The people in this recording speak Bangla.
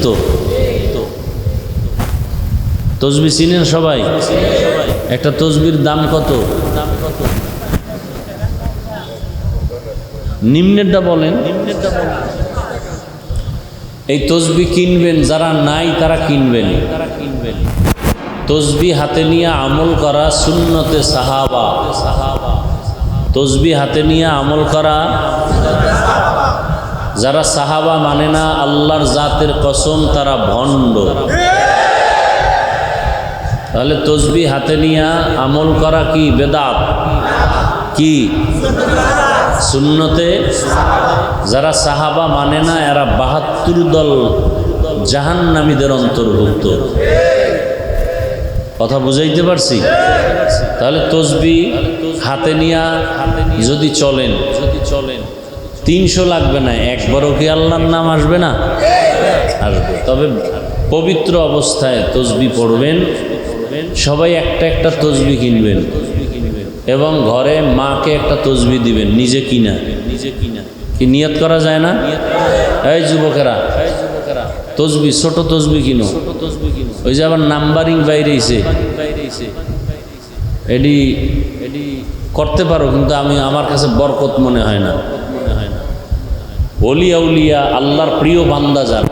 তো তসবি চিনেন সবাই? একটা তসবির দাম কত? নিম্নেরটা বলেন। এই তসবি কিনবেন, যারা নাই তারা কিনবেন। তসবি হাতে নিয়ে আমল করা সুন্নতে সাহাবা। তসবি হাতে নিয়ে আমল করা, যারা সাহাবা মানে না আল্লাহর জাতের কসম তারা ভণ্ড। তাহলে তসবি হাতে নিয়ে আমল করা কি বেদাত? কি সুন্নতে? যারা সাহাবা মানে না এরা ৭২ দল জাহান্নামীদের অন্তর্ভুক্ত। কথা বুঝাইতে পারছি? তাহলে তসবি হাতে নিয়ে যদি চলেন ৩০০ লাগবে না, একবারও কি আল্লাহর নাম আসবে না? আসবে। তবে পবিত্র অবস্থায় তসবি পড়বেন, সবাই একটা একটা তসবি কিনবেন এবং ঘরে মাকে একটা তসবি দিবেন, নিজে কিনা। কি নিয়ত করা যায় না? এই যুবকেরা, তসবি ছোট তসবি কিনো। ওই যে আবার নাম্বারিং বাইরেছে, এডি করতে পারো, কিন্তু আমার কাছে বরকত মনে হয় না। ওলিয়া উলিয়া আল্লাহর প্রিয় বান্দা যারা